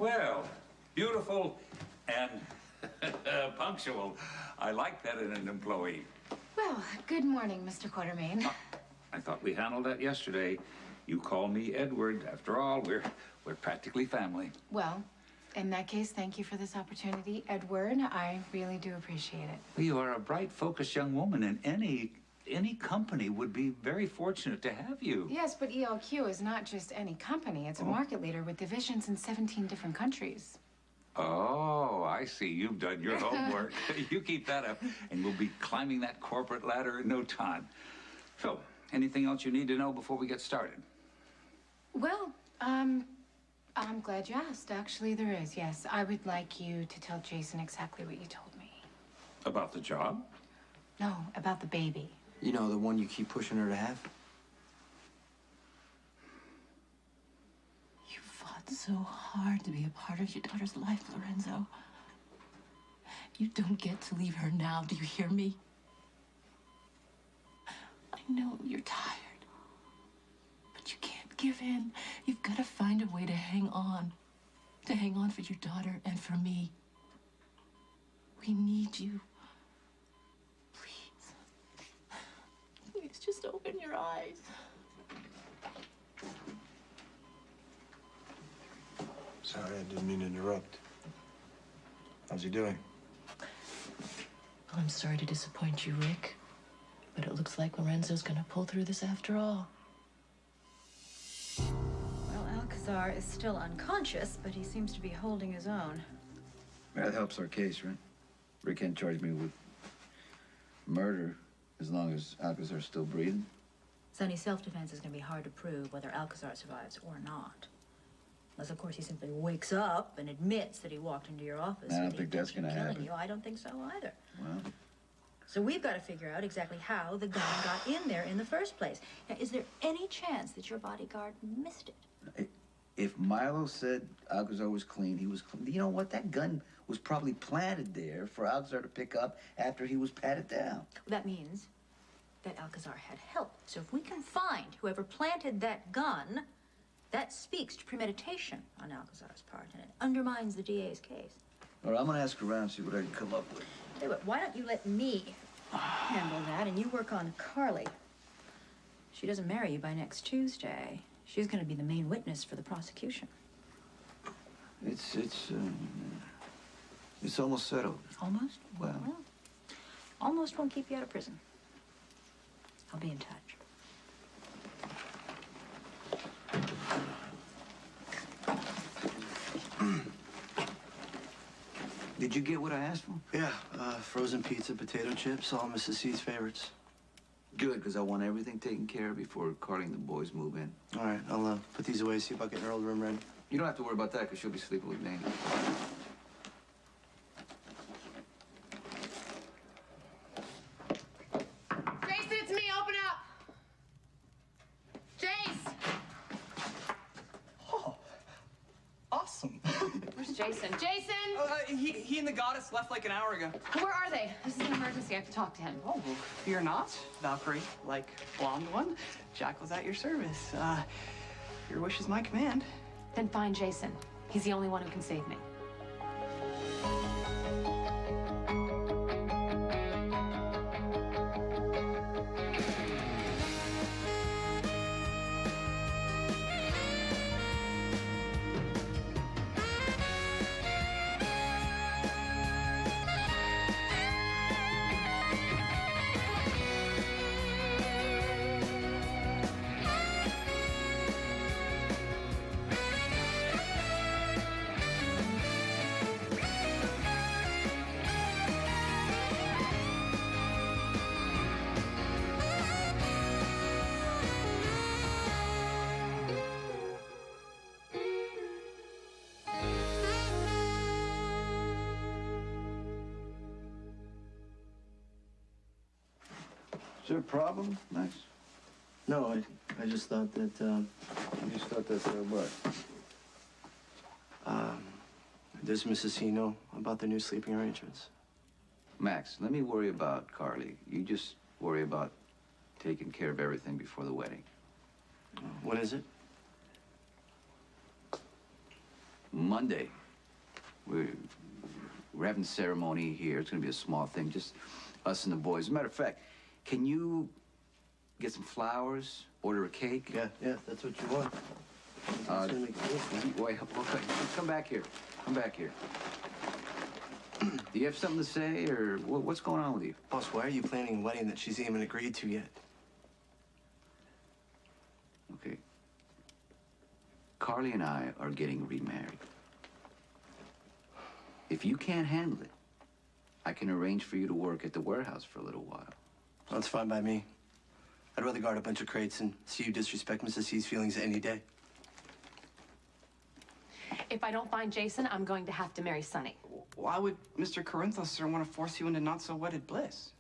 Well, beautiful and punctual. I like that in an employee. Well, good morning, Mr. Quartermain. I thought we handled that yesterday. You call me Edward. After all, we're practically family. Well, in that case, thank you for this opportunity, Edward. I really do appreciate it. Well, you are a bright, focused young woman, and any company would be very fortunate to have you. Yes, but ELQ is not just any company. It's a market leader with divisions in 17 different countries. Oh, I see. You've done your homework. You keep that up, and we'll be climbing that corporate ladder in no time. So, anything else you need to know before we get started? Well, I'm glad you asked. Actually, there is, yes. I would like you to tell Jason exactly what you told me. About the job? No, about the baby. You know, the one you keep pushing her to have? You fought so hard to be a part of your daughter's life, Lorenzo. You don't get to leave her now, do you hear me? I know you're tired, but you can't give in. You've got to find a way to hang on for your daughter and for me. We need you. Please, just open your eyes. Sorry, I didn't mean to interrupt. How's he doing? Well, I'm sorry to disappoint you, Rick, but it looks like Lorenzo's gonna pull through this after all. Well, Alcazar is still unconscious, but he seems to be holding his own. That helps our case, right? Rick can't charge me with murder as long as Alcazar's still breathing. Sonny's self-defense is going to be hard to prove whether Alcazar survives or not. Unless, of course, he simply wakes up and admits that he walked into your office. I don't think that's going to happen. You. I don't think so either. Well, so we've got to figure out exactly how the gun got in there in the first place. Now, is there any chance that your bodyguard missed it? if Milo said Alcazar was clean, he was clean. You know what? That gun was probably planted there for Alcazar to pick up after he was patted down. That means that Alcazar had help. So if we can find whoever planted that gun, that speaks to premeditation on Alcazar's part, and it undermines the DA's case. All right, I'm going to ask around, see what I can come up with. Hey, but why don't you let me handle that, and you work on Carly? She doesn't marry you by next Tuesday. She's going to be the main witness for the prosecution. It's almost settled. Almost? Well, Almost won't keep you out of prison. I'll be in touch. did you get what I asked for? Yeah, frozen pizza, potato chips, all Mrs. C's favorites. Good, because I want everything taken care of before Carly and the boys move in. All right, I'll put these away, see if I can get Earl room ready. You don't have to worry about that, because she'll be sleeping with me. Jason, it's me. Open up. Jace. Oh, awesome. Where's Jason? Jason! He and the goddess left like an hour ago. Where are they? This is an emergency. I have to talk to him. Oh, fear not, Valkyrie, like blonde one. Jack was at your service. Your wish is my command. Then find Jason. He's the only one who can save me. Is there a problem, Max? No, I just thought that, You just thought that's what? does Mrs. C know about the new sleeping arrangements? Max, let me worry about Carly. You just worry about taking care of everything before the wedding. When is it? Monday. We're having a ceremony here. It's gonna be a small thing, just us and the boys. As a matter of fact, can you get some flowers, order a cake? Yeah, that's what you want. It's gonna make you look Wait, come back here. Come back here. Do you have something to say, or what's going on with you? Boss, why are you planning a wedding that she's even agreed to yet? Okay. Carly and I are getting remarried. If you can't handle it, I can arrange for you to work at the warehouse for a little while. That's fine by me. I'd rather guard a bunch of crates and see you disrespect Mrs. C's feelings any day. If I don't find Jason, I'm going to have to marry Sonny. Why would Mr. Corinthos, sir, want to force you into not-so-wedded bliss?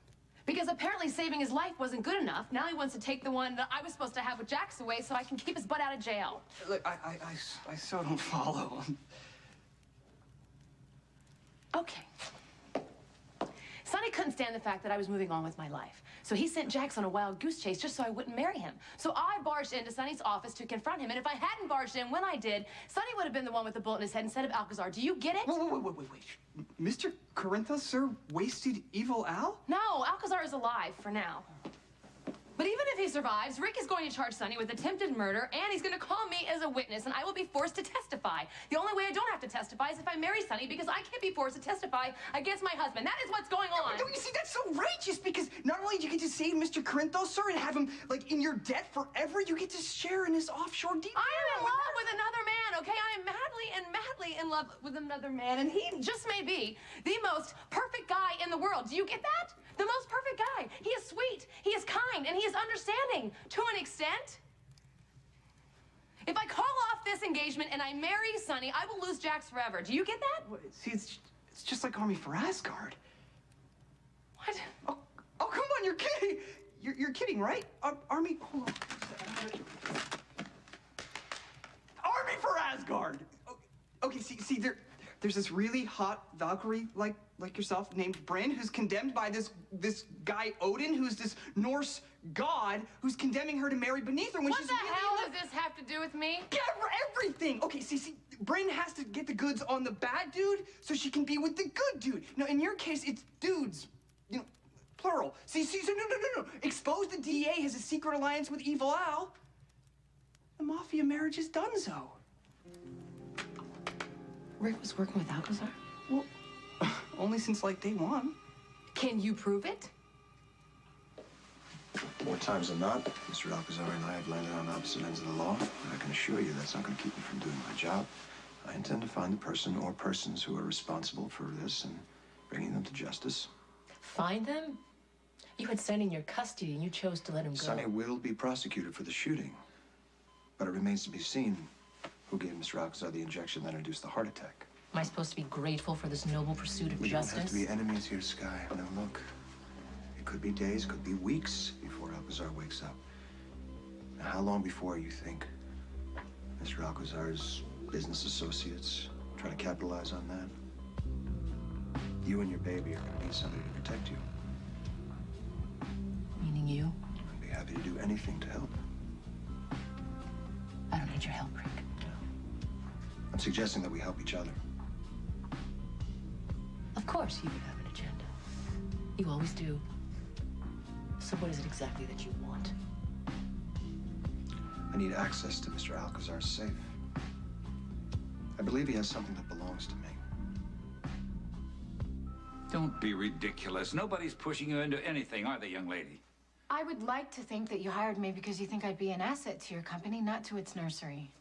Because apparently saving his life wasn't good enough. Now he wants to take the one that I was supposed to have with Jax away so I can keep his butt out of jail. Look, I so don't follow. Okay. Sonny couldn't stand the fact that I was moving on with my life. So he sent Jax on a wild goose chase just so I wouldn't marry him. So I barged into Sonny's office to confront him, and if I hadn't barged in when I did, Sonny would have been the one with the bullet in his head instead of Alcazar. Do you get it? Wait. Mr. Corinthos, sir, wasted Evil Al? No, Alcazar is alive for now. But even if he survives, Rick is going to charge Sonny with attempted murder, and he's going to call me as a witness, and I will be forced to testify. The only way I don't have to testify is if I marry Sonny, because I can't be forced to testify against my husband. That is what's going on. Don't you see, that's so righteous, because not only do you get to save Mr. Corinthos, sir, and have him, like, in your debt forever, you get to share in his offshore deal. I am in love with another man, okay? I am madly in love with another man, and he just may be the most perfect guy in the world. Do you get that? The most perfect guy. He is sweet, he is kind, and he is understanding to an extent. If I call off this engagement and I marry Sonny, I will lose Jax forever. Do you get that? See, it's just like Army for Asgard. What? Oh, come on, you're kidding. You're kidding, right? Army, hold on. Army for Asgard. Okay, see, there's this really hot Valkyrie like yourself named Bryn who's condemned by this guy Odin, who's this Norse god who's condemning her to marry beneath her when What she's the really hell does this have to do with me? Yeah, everything. Okay, see, Bryn has to get the goods on the bad dude so she can be with the good dude. Now, in your case, it's dudes, plural. See, so no. Expose the DA has a secret alliance with Evil Al. The mafia marriage is donezo. Rick was working with Alcazar? Well, only since like day one. Can you prove it? More times than not, Mr. Alcazar and I have landed on opposite ends of the law, and I can assure you that's not going to keep me from doing my job. I intend to find the person or persons who are responsible for this and bringing them to justice. Find them? You had Sonny in your custody and you chose to let him go. Sonny will be prosecuted for the shooting, but it remains to be seen who gave Mr. Alcazar the injection that induced the heart attack. Am I supposed to be grateful for this noble pursuit of We justice? don't have to be enemies here, Sky. Now look, it could be days, could be weeks before Alcazar wakes up. Now, how long before you think Mr. Alcazar's business associates try to capitalize on that? You and your baby are going to need somebody to protect you. Meaning you? I'd be happy to do anything to help. I don't need your help, Rick. I'm suggesting that we help each other. Of course you would have an agenda. You always do. So what is it exactly that you want? I need access to Mr. Alcazar's safe. I believe he has something that belongs to me. Don't be ridiculous. Nobody's pushing you into anything, are they, young lady? I would like to think that you hired me because you think I'd be an asset to your company, not to its nursery.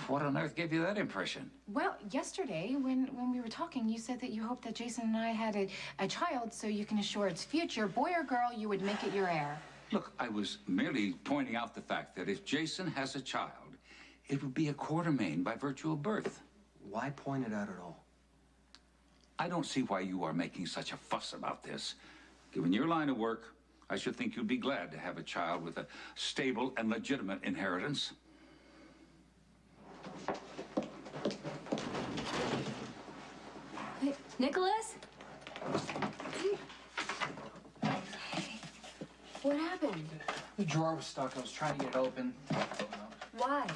What on earth gave you that impression? Well, yesterday, when we were talking, you said that you hoped that Jason and I had a child so you can assure its future. Boy or girl, you would make it your heir. Look, I was merely pointing out the fact that if Jason has a child, it would be a Quartermain by virtue of birth. Why point it out at all? I don't see why you are making such a fuss about this. Given your line of work, I should think you'd be glad to have a child with a stable and legitimate inheritance. Hey, Nicholas? What happened? The drawer was stuck. I was trying to get it open. Why?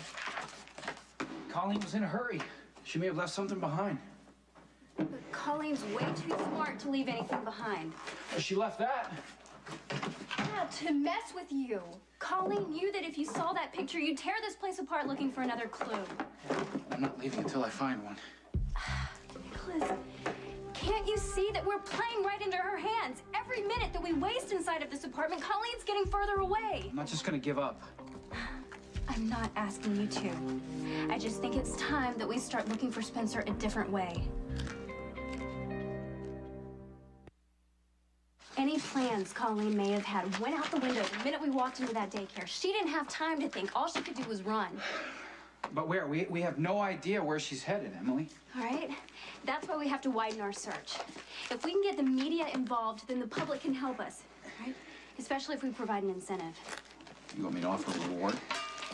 Colleen was in a hurry. She may have left something behind. But Colleen's way too smart to leave anything behind. She left that. Yeah, to mess with you. Colleen knew that if you saw that picture, you'd tear this place apart looking for another clue. I'm not leaving until I find one. Nicholas, can't you see that we're playing right into her hands? Every minute that we waste inside of this apartment, Colleen's getting further away. I'm not just gonna give up. I'm not asking you to. I just think it's time that we start looking for Spencer a different way. Any plans Colleen may have had went out the window the minute we walked into that daycare. She didn't have time to think. All she could do was run. But where? We have no idea where she's headed, Emily. All right? That's why we have to widen our search. If we can get the media involved, then the public can help us, right? Especially if we provide an incentive. You want me to offer a reward?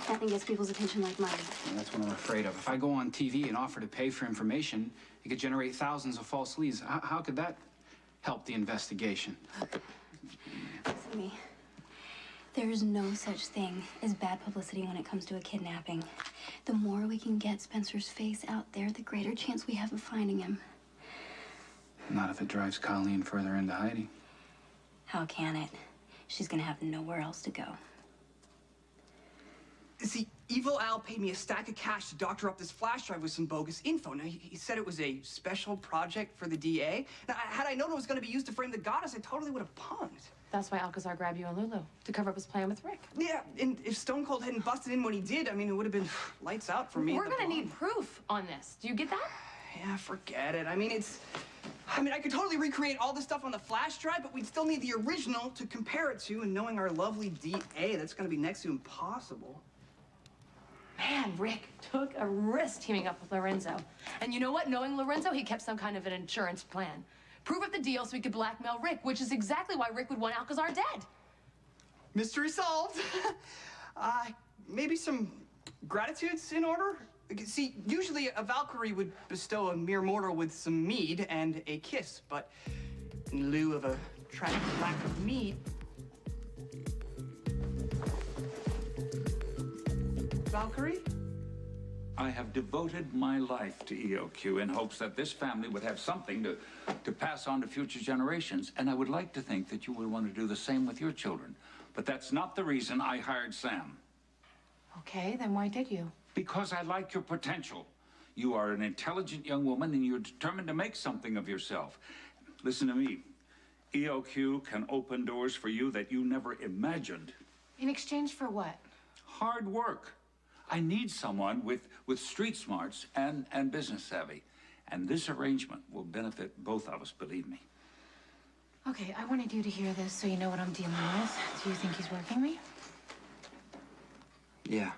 Nothing gets people's attention like money. And that's what I'm afraid of. If I go on TV and offer to pay for information, it could generate thousands of false leads. How could that help the investigation? Listen to me. There is no such thing as bad publicity when it comes to a kidnapping. The more we can get Spencer's face out there, the greater chance we have of finding him. Not if it drives Colleen further into hiding. How can it? She's gonna have nowhere else to go. See, Evil Al paid me a stack of cash to doctor up this flash drive with some bogus info. Now, he said it was a special project for the DA. Now, had I known it was going to be used to frame the goddess, I totally would have punked. That's why Alcazar grabbed you and Lulu, to cover up his plan with Rick. Yeah, and if Stone Cold hadn't busted in when he did, I mean, it would have been lights out for me. We're gonna need proof on this. Do you get that? Yeah, forget it. I mean, I could totally recreate all this stuff on the flash drive, but we'd still need the original to compare it to, and knowing our lovely DA, that's going to be next to impossible. Man, Rick took a risk teaming up with Lorenzo. And you know what? Knowing Lorenzo, he kept some kind of an insurance plan. Prove up the deal so he could blackmail Rick, which is exactly why Rick would want Alcazar dead. Mystery solved. Maybe some gratitudes in order? See, usually a Valkyrie would bestow a mere mortal with some mead and a kiss, but in lieu of a tragic lack of mead, Valkyrie? I have devoted my life to EOQ in hopes that this family would have something to pass on to future generations. And I would like to think that you would want to do the same with your children. But that's not the reason I hired Sam. Okay, then why did you? Because I like your potential. You are an intelligent young woman and you're determined to make something of yourself. Listen to me. EOQ can open doors for you that you never imagined. In exchange for what? Hard work. I need someone with street smarts and business savvy. And this arrangement will benefit both of us, believe me. Okay, I wanted you to hear this so you know what I'm dealing with. Do you think he's working me? Yeah.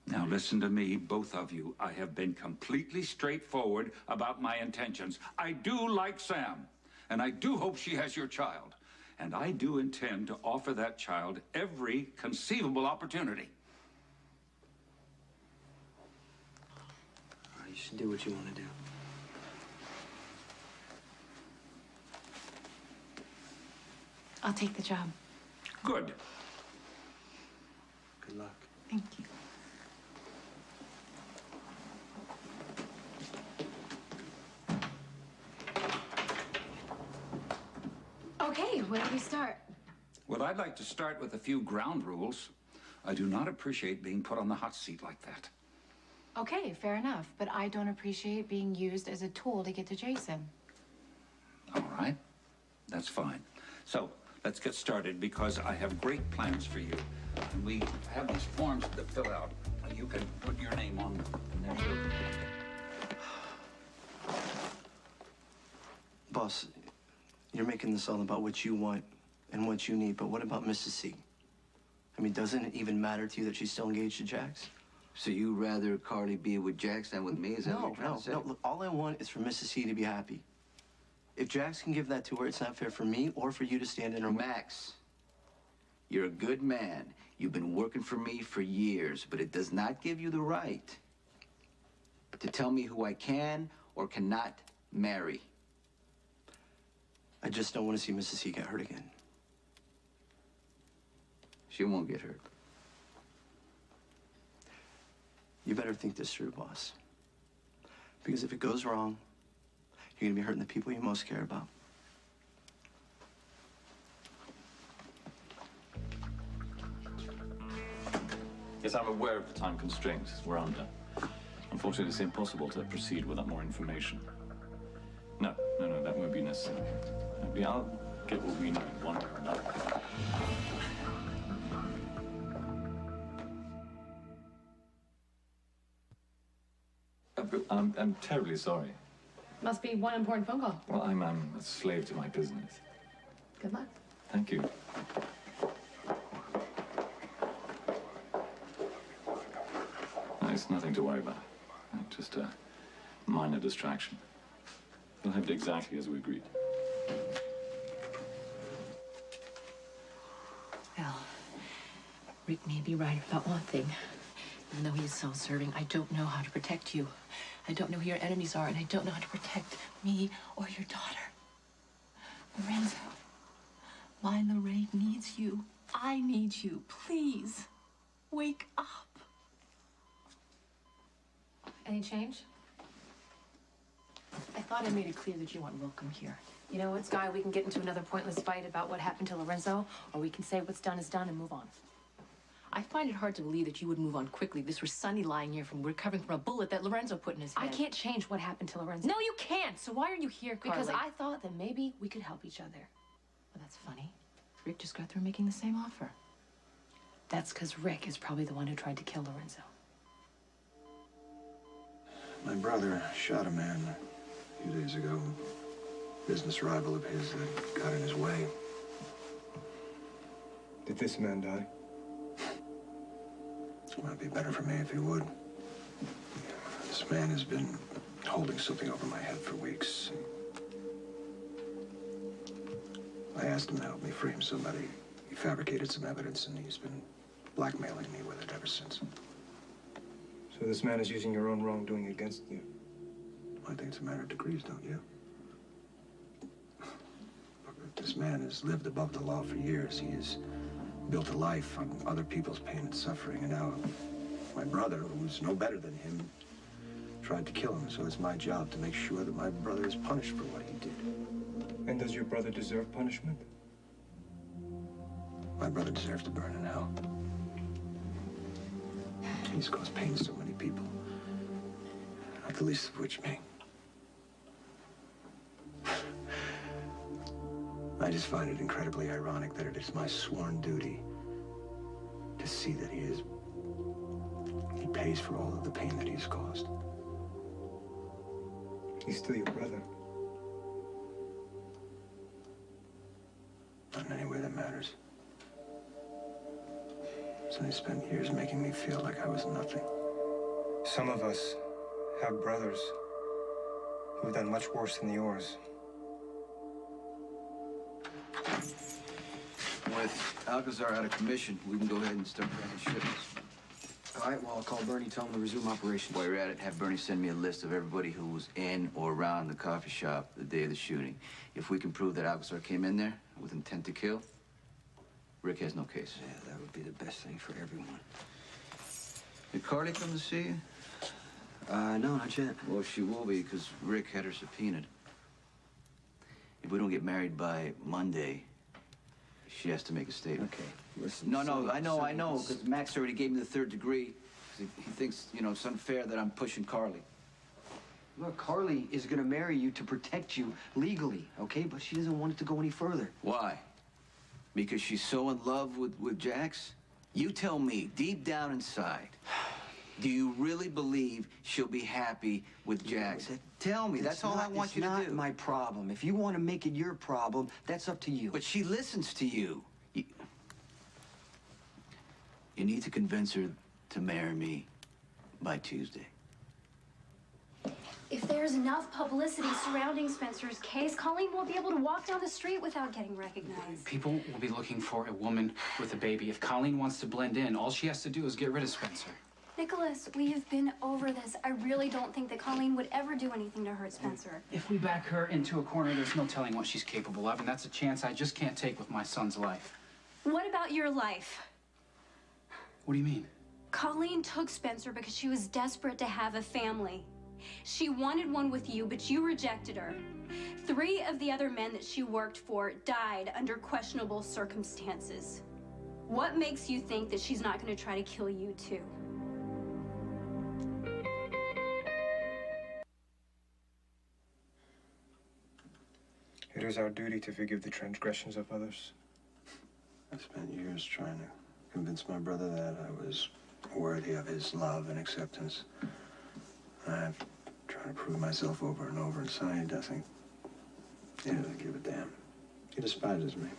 Now listen to me, both of you. I have been completely straightforward about my intentions. I do like Sam, and I do hope she has your child. And I do intend to offer that child every conceivable opportunity. You should do what you want to do. I'll take the job. Good. Good luck. Thank you. Okay, where do we start? Well, I'd like to start with a few ground rules. I do not appreciate being put on the hot seat like that. Okay, fair enough. But I don't appreciate being used as a tool to get to Jason. All right. That's fine. So, let's get started because I have great plans for you. And we have these forms to fill out. You can put your name on them. And then Boss, you're making this all about what you want and what you need, but what about Mrs. C? I mean, doesn't it even matter to you that she's still engaged to Jax? So you rather Carly be with Jax than with me? Is that what you're trying to say? No. Look, all I want is for Mrs. C to be happy. If Jax can give that to her, it's not fair for me or for you to stand in her way. Max, you're a good man. You've been working for me for years, but it does not give you the right to tell me who I can or cannot marry. I just don't want to see Mrs. C get hurt again. She won't get hurt. You better think this through, boss. Because if it goes wrong, you're gonna be hurting the people you most care about. Yes, I'm aware of the time constraints we're under. Unfortunately, it's impossible to proceed without more information. No, that won't be necessary. I'll get what we need one way or another. I'm terribly sorry. Must be one important phone call. Well, I'm a slave to my business. Good luck. Thank you. It's nothing to worry about. Just a minor distraction. You'll have it exactly as we agreed. Well, Rick may be right about one thing. Even though he's self-serving, I don't know how to protect you. I don't know who your enemies are, and I don't know how to protect me or your daughter. Lorenzo, my Lorraine needs you. I need you. Please, wake up. Any change? I thought I made it clear that you weren't welcome here. You know what, Sky? We can get into another pointless fight about what happened to Lorenzo, or we can say what's done is done and move on. I find it hard to believe that you would move on quickly. This was Sonny lying here from recovering from a bullet that Lorenzo put in his head. I can't change what happened to Lorenzo. No, you can't. So why are you here, Carly? Because I thought that maybe we could help each other. Well, that's funny. Rick just got through making the same offer. That's because Rick is probably the one who tried to kill Lorenzo. My brother shot a man a few days ago. Business rival of his that got in his way. Did this man die? It might be better for me if he would. This man has been holding something over my head for weeks. I asked him to help me frame somebody. He fabricated some evidence, and he's been blackmailing me with it ever since. So this man is using your own wrongdoing against you? I think it's a matter of degrees, don't you? Look, this man has lived above the law for years. He has built a life on other people's pain and suffering, and now my brother, who's no better than him, tried to kill him. So it's my job to make sure that my brother is punished for what he did. And does your brother deserve punishment? My brother deserves to burn in hell. He's caused pain to so many people, not the least of which me. I just find it incredibly ironic that it is my sworn duty to see that he pays for all of the pain that he's caused. He's still your brother. Not in any way that matters. So they spent years making me feel like I was nothing. Some of us have brothers who've done much worse than yours. With Alcazar out of commission, we can go ahead and start planning shipments. All right, well, I'll call Bernie, tell him to resume operations. While you're at it, have Bernie send me a list of everybody who was in or around the coffee shop the day of the shooting. If we can prove that Alcazar came in there with intent to kill, Rick has no case. Yeah, that would be the best thing for everyone. Did Carly come to see you? No, not yet. Well, she will be, because Rick had her subpoenaed. If we don't get married by Monday, she has to make a statement. Okay, listen. No, I know, because Max already gave me the third degree. He thinks, it's unfair that I'm pushing Carly. Look, Carly is gonna marry you to protect you legally, okay? But she doesn't want it to go any further. Why? Because she's so in love with Jax? You tell me, deep down inside, do you really believe she'll be happy with Jax? Tell me, that's all I want you to do. It's not my problem. If you want to make it your problem, that's up to you. But she listens to you. You need to convince her to marry me by Tuesday. If there's enough publicity surrounding Spencer's case, Colleen won't be able to walk down the street without getting recognized. People will be looking for a woman with a baby. If Colleen wants to blend in, all she has to do is get rid of Spencer. Nicholas, we have been over this. I really don't think that Colleen would ever do anything to hurt Spencer. If we back her into a corner, there's no telling what she's capable of, and that's a chance I just can't take with my son's life. What about your life? What do you mean? Colleen took Spencer because she was desperate to have a family. She wanted one with you, but you rejected her. 3 of the other men that she worked for died under questionable circumstances. What makes you think that she's not going to try to kill you too? It is our duty to forgive the transgressions of others. I spent years trying to convince my brother that I was worthy of his love and acceptance. I've tried to prove myself over and over, and Sonny doesn't give a damn. He despises me.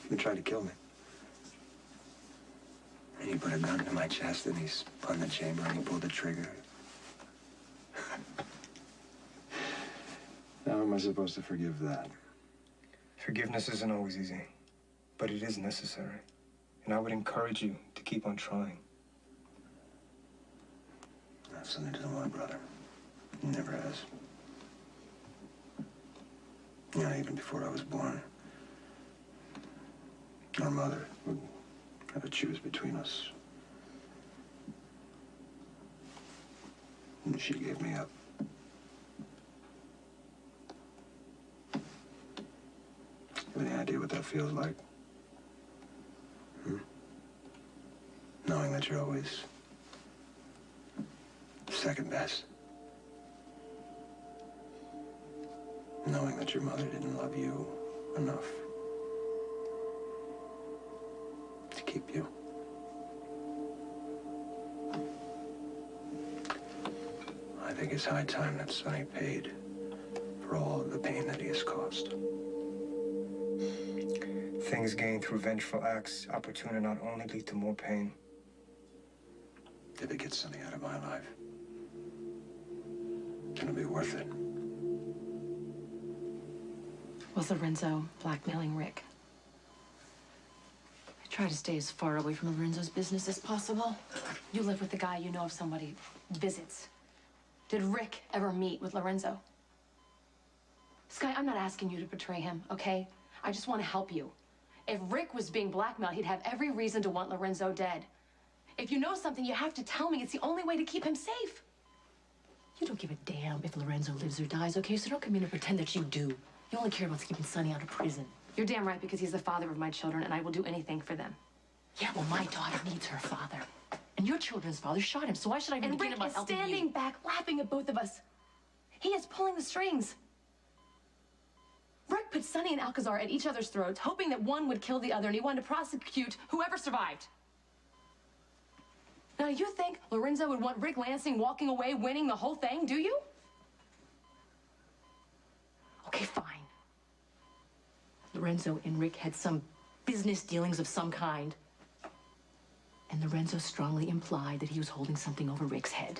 He tried to kill me. And he put a gun to my chest, and he spun the chamber, and he pulled the trigger. How am I supposed to forgive that? Forgiveness isn't always easy, but it is necessary. And I would encourage you to keep on trying. Sonny doesn't want a brother. He never has. Even before I was born. Our mother would have to choose between us. And she gave me up. You have any idea what that feels like? Knowing that you're always second best. Knowing that your mother didn't love you enough to keep you. I think it's high time that Sonny paid for all of the pain that he has caused. Things gained through vengeful acts, opportune to not only lead to more pain. If it gets Sonny out of my life, it'll be worth it. Was Lorenzo blackmailing Rick? I try to stay as far away from Lorenzo's business as possible. You live with the guy, you know if somebody visits. Did Rick ever meet with Lorenzo? Sky, I'm not asking you to betray him, okay? I just want to help you. If Rick was being blackmailed, he'd have every reason to want Lorenzo dead. If you know something, you have to tell me. It's the only way to keep him safe. You don't give a damn if Lorenzo lives or dies, okay? So don't come in and pretend that you do. You only care about keeping Sonny out of prison. You're damn right, because he's the father of my children, and I will do anything for them. Yeah, well, my daughter needs her father. And your children's father shot him, so why should I even begin about helping you? And Rick is standing back, laughing at both of us. He is pulling the strings. Rick put Sonny and Alcazar at each other's throats, hoping that one would kill the other, and he wanted to prosecute whoever survived. Now, you think Lorenzo would want Rick Lansing walking away, winning the whole thing, do you? Okay, fine. Lorenzo and Rick had some business dealings of some kind. And Lorenzo strongly implied that he was holding something over Rick's head.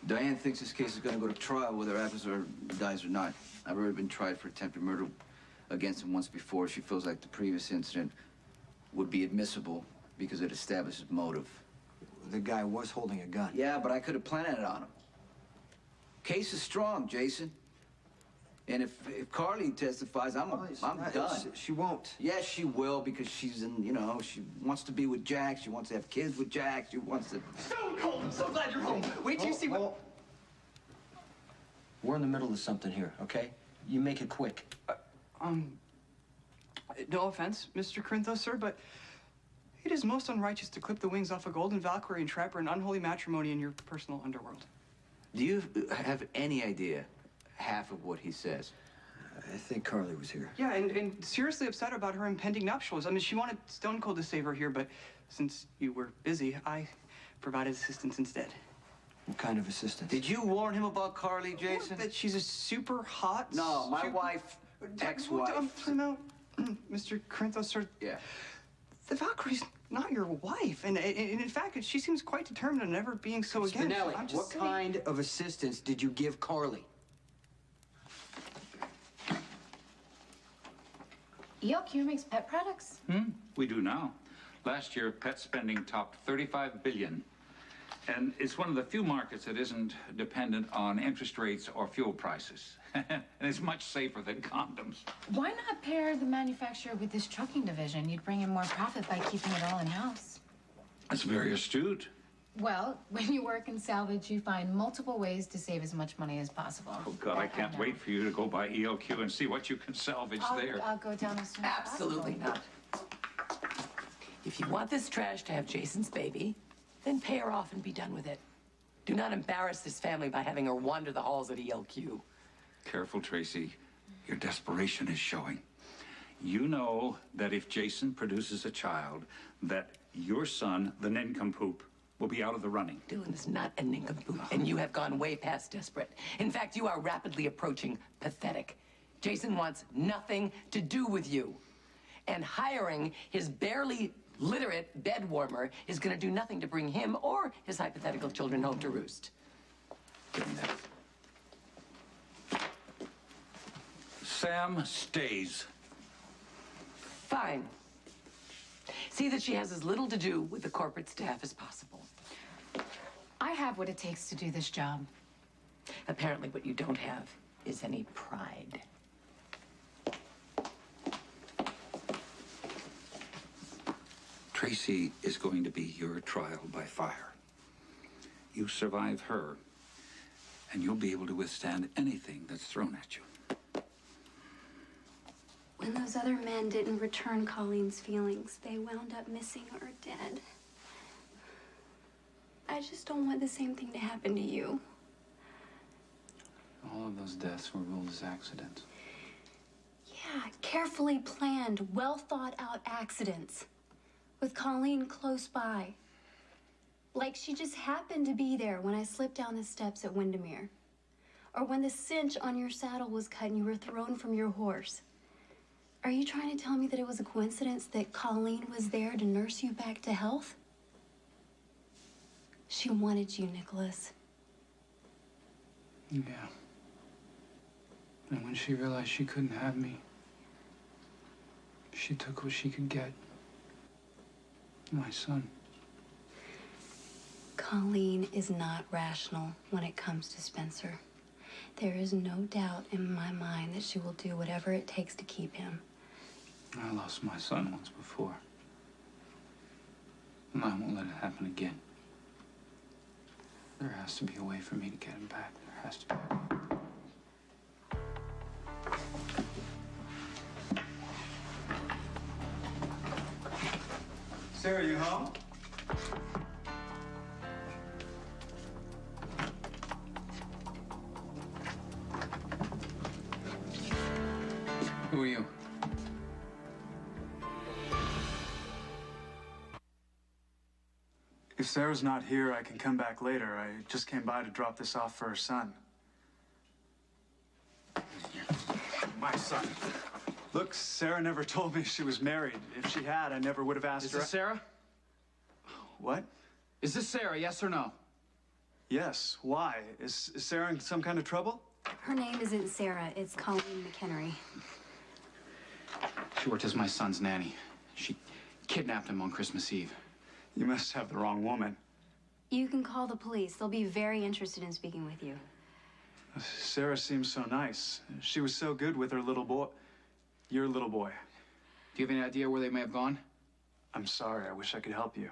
Diane thinks this case is going to go to trial whether Alcazar dies or not. I've already been tried for attempted murder against him once before. She feels like the previous incident would be admissible because it establishes motive. The guy was holding a gun. Yeah, but I could have planted it on him. Case is strong, Jason. And if Carly testifies, I'm done. She won't. Yes, she will, because she's in, she wants to be with Jack. She wants to have kids with Jack. She wants to... Stone Cold, I'm so glad you're home. Wait till you see what... We're in the middle of something here, okay? You make it quick. No offense, Mr. Corinthos, sir, but it is most unrighteous to clip the wings off a golden Valkyrie and trap her in unholy matrimony in your personal underworld. Do you have any idea half of what he says? I think Carly was here. Yeah, and seriously upset about her impending nuptials. I mean, she wanted Stone Cold to save her here, but since you were busy, I provided assistance instead. What kind of assistance? Did you warn him about Carly, Jason? That she's a super hot... No, my wife, ex-wife. Time out, Mr. Corinthos, sir. Yeah. The Valkyrie's not your wife, and in fact, she seems quite determined on never being so again. Spinelli, what kind of assistance did you give Carly? ELQ makes pet products? We do now. Last year, pet spending topped $35 billion. And it's one of the few markets that isn't dependent on interest rates or fuel prices. And it's much safer than condoms. Why not pair the manufacturer with this trucking division? You'd bring in more profit by keeping it all in-house. That's very astute. Well, when you work in salvage, you find multiple ways to save as much money as possible. Oh, God, I can't wait for you to go by ELQ and see what you can salvage there. I'll go down as soon as Absolutely possible. not. If you want this trash to have Jason's baby, then pay her off and be done with it. Do not embarrass this family by having her wander the halls at ELQ. Careful, Tracy. Your desperation is showing. You know that if Jason produces a child, that your son, the nincompoop, will be out of the running. Dylan is not a nincompoop, and you have gone way past desperate. In fact, you are rapidly approaching pathetic. Jason wants nothing to do with you. And hiring his barely literate bed warmer is going to do nothing to bring him or his hypothetical children home to roost. Give me that. Sam stays. Fine. See that she has as little to do with the corporate staff as possible. I have what it takes to do this job. Apparently what you don't have is any pride. Tracy is going to be your trial by fire. You survive her, and you'll be able to withstand anything that's thrown at you. When those other men didn't return Colleen's feelings, they wound up missing or dead. I just don't want the same thing to happen to you. All of those deaths were ruled as accidents. Yeah, carefully planned, well thought out accidents. With Colleen close by. Like she just happened to be there when I slipped down the steps at Windermere. Or when the cinch on your saddle was cut and you were thrown from your horse. Are you trying to tell me that it was a coincidence that Colleen was there to nurse you back to health? She wanted you, Nicholas. Yeah. And when she realized she couldn't have me, she took what she could get. My son. Colleen is not rational when it comes to Spencer. There is no doubt in my mind that she will do whatever it takes to keep him. I lost my son once before. And I won't let it happen again. There has to be a way for me to get him back. There has to be. Sarah, you home? Who are you? If Sarah's not here, I can come back later. I just came by to drop this off for her son. My son. Look, Sarah never told me she was married. If she had, I never would have asked her. Is this Sarah? What? Is this Sarah, yes or no? Yes. Why? Is Sarah in some kind of trouble? Her name isn't Sarah, it's Colleen McHenry. She worked as my son's nanny. She kidnapped him on Christmas Eve. You must have the wrong woman. You can call the police. They'll be very interested in speaking with you. Sarah seems so nice. She was so good with her little boy. Your little boy. Do you have any idea where they may have gone? I'm sorry. I wish I could help you.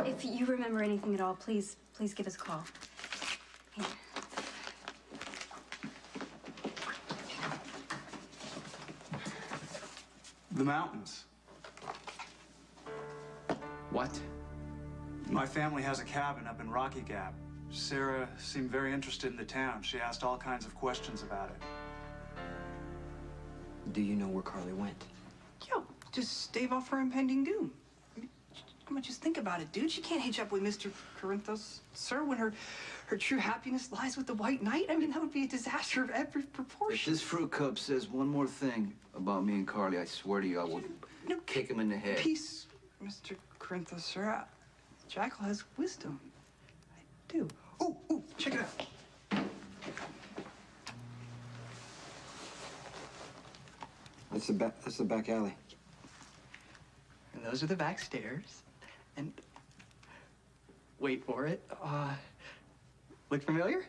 If you remember anything at all, please give us a call. Here. The mountains. What? My family has a cabin up in Rocky Gap. Sarah seemed very interested in the town. She asked all kinds of questions about it. Do you know where Carly went? Yo, just stave off her impending doom. I mean, just think about it, dude. She can't hitch up with Mr. Corinthos, sir, when her true happiness lies with the White Knight. I mean, that would be a disaster of every If proportion. this fruit cup says one more thing about me and Carly, I swear to you, I will kick him in the head. Peace, Mr. Corinthos, sir. Jackal has wisdom. I do. Ooh, check it out. That's the back alley. And those are the back stairs. And wait for it. Look familiar?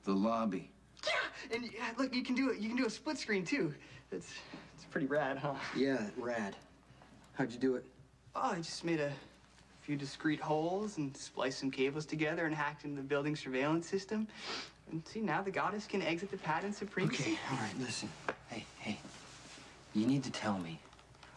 The lobby. Yeah, and look, you can do a split screen too. It's It's pretty rad, huh? Yeah, rad. How'd you do it? Oh, I just made a few discrete holes and spliced some cables together and hacked into the building surveillance system. And see, now the goddess can exit the pad in supremacy. Okay, all right, listen. Hey. You need to tell me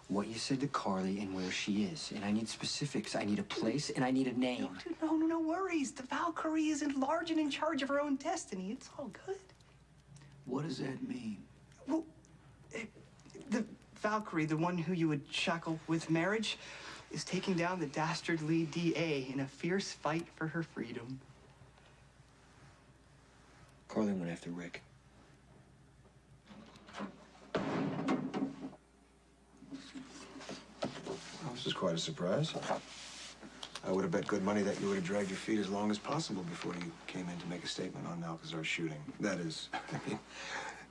what you said to Carly and where she is. And I need specifics. I need a place and I need a name. Dude, no worries. The Valkyrie is large and in charge of her own destiny. It's all good. What does that mean? Well, the Valkyrie, the one who you would shackle with marriage, is taking down the dastardly DA in a fierce fight for her freedom. Carly went after Rick. Well, this is quite a surprise. I would have bet good money that you would have dragged your feet as long as possible before you came in to make a statement on Alcazar's shooting. That is,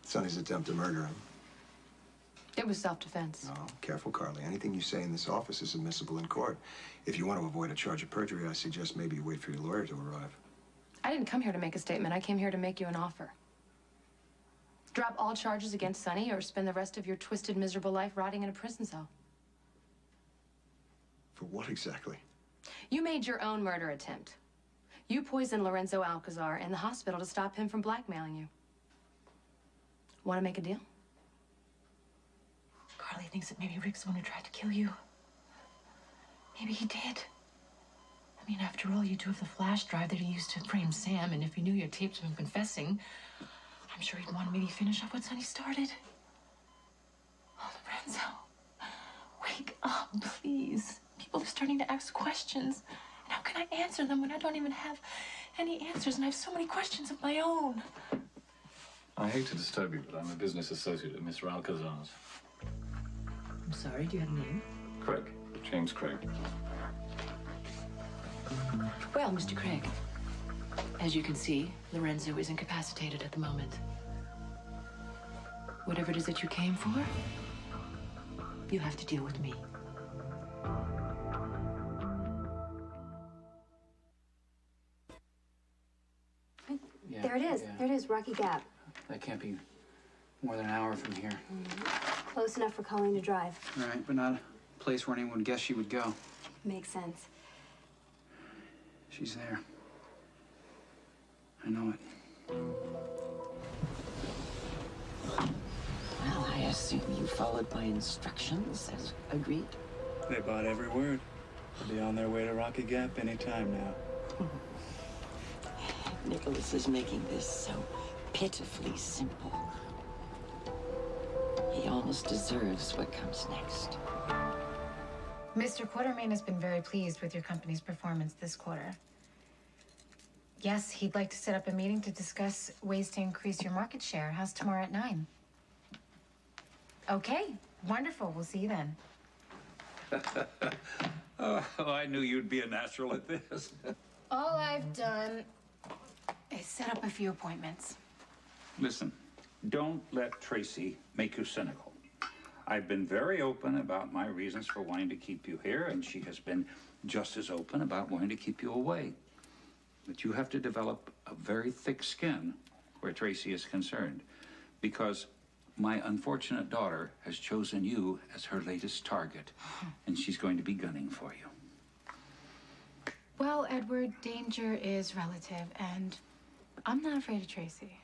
Sonny's attempt to murder him. It was self-defense. No, careful, Carly. Anything you say in this office is admissible in court. If you want to avoid a charge of perjury, I suggest maybe you wait for your lawyer to arrive. I didn't come here to make a statement. I came here to make you an offer. Drop all charges against Sonny or spend the rest of your twisted, miserable life rotting in a prison cell. For what exactly? You made your own murder attempt. You poisoned Lorenzo Alcazar in the hospital to stop him from blackmailing you. Want to make a deal? Carly thinks that maybe Rick's the one who tried to kill you. Maybe he did. I mean, after all, you do have the flash drive that he used to frame Sam, and if he knew your tapes of him confessing, I'm sure he'd want to maybe finish up what Sonny started. Oh, Lorenzo, wake up, please. People are starting to ask questions. And how can I answer them when I don't even have any answers and I have so many questions of my own? I hate to disturb you, but I'm a business associate at Mr. Alcazar's. I'm sorry, do you have a name? Craig. James Craig. Well, Mr. Craig, as you can see, Lorenzo is incapacitated at the moment. Whatever it is that you came for, you have to deal with me. Yeah, There it is. yeah. There it is, Rocky Gap. That can't be more than an hour from here. Close enough for Colleen to drive. Right, but not a place where anyone would guess she would go. Makes sense. She's there. I know it. Well, I assume you followed my instructions as agreed. They bought every word. They'll be on their way to Rocky Gap anytime now. Nicholas is making this so pitifully simple. He almost deserves what comes next. Mr. Quartermain has been very pleased with your company's performance this quarter. Yes, he'd like to set up a meeting to discuss ways to increase your market share. How's tomorrow at 9? Okay, wonderful. We'll see you then. Oh, I knew you'd be a natural at this. All I've done is set up a few appointments. Listen, don't let Tracy make you cynical. I've been very open about my reasons for wanting to keep you here, and she has been just as open about wanting to keep you away. But you have to develop a very thick skin where Tracy is concerned, because my unfortunate daughter has chosen you as her latest target, and she's going to be gunning for you. Well, Edward, danger is relative, and I'm not afraid of Tracy.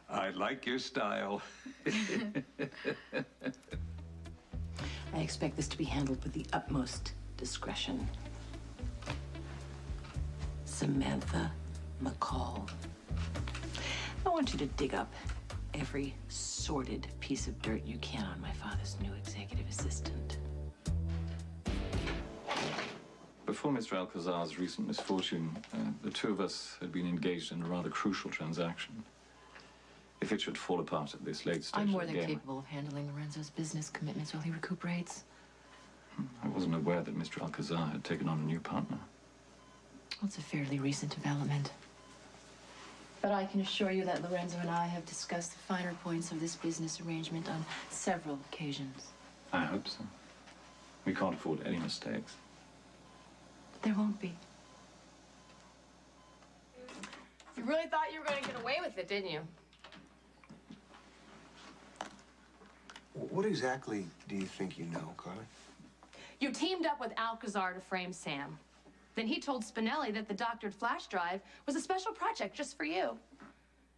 I like your style. I expect this to be handled with the utmost discretion. Samantha McCall. I want you to dig up every sordid piece of dirt you can on my father's new executive assistant. Before Mr. Alcazar's recent misfortune, the two of us had been engaged in a rather crucial transaction. If it should fall apart at this late stage I'm more of the than game, capable of handling Lorenzo's business commitments while he recuperates. I wasn't aware that Mr. Alcazar had taken on a new partner. Well, it's a fairly recent development. But I can assure you that Lorenzo and I have discussed the finer points of this business arrangement on several occasions. I hope so. We can't afford any mistakes. There won't be. You really thought you were going to get away with it, didn't you? What exactly do you think you know, Carly? You teamed up with Alcazar to frame Sam. Then he told Spinelli that the doctored flash drive was a special project just for you.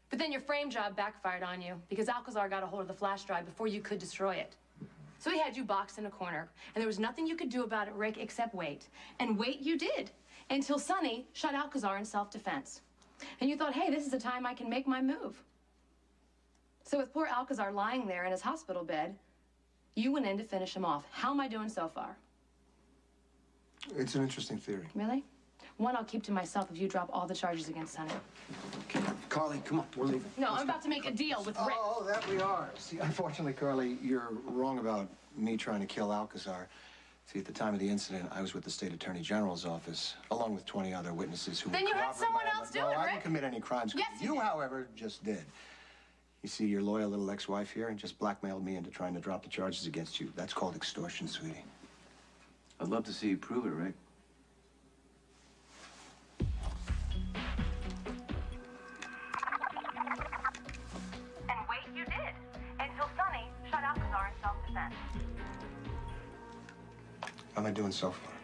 But then your frame job backfired on you because Alcazar got a hold of the flash drive before you could destroy it. So he had you boxed in a corner, and there was nothing you could do about it, Rick, except wait. And wait you did, until Sonny shot Alcazar in self-defense. And you thought, hey, this is the time I can make my move. So with poor Alcazar lying there in his hospital bed, you went in to finish him off. How am I doing so far? It's an interesting theory. Really? One I'll keep to myself if you drop all the charges against Sonny. Okay, Carly, come on, we're leaving. No, I'm about to make a deal with Rick. Oh, that we are. See, unfortunately, Carly, you're wrong about me trying to kill Alcazar. See, at the time of the incident, I was with the State Attorney General's office, along with 20 other witnesses who... Then you had someone else do it, Rick. I didn't commit any crimes. Yes, you, however, just did. You see, your loyal little ex-wife here and just blackmailed me into trying to drop the charges against you. That's called extortion, sweetie. I'd love to see you prove it, Rick. And wait you did, until Sonny shot Alcazar in self-defense. How am I doing so far?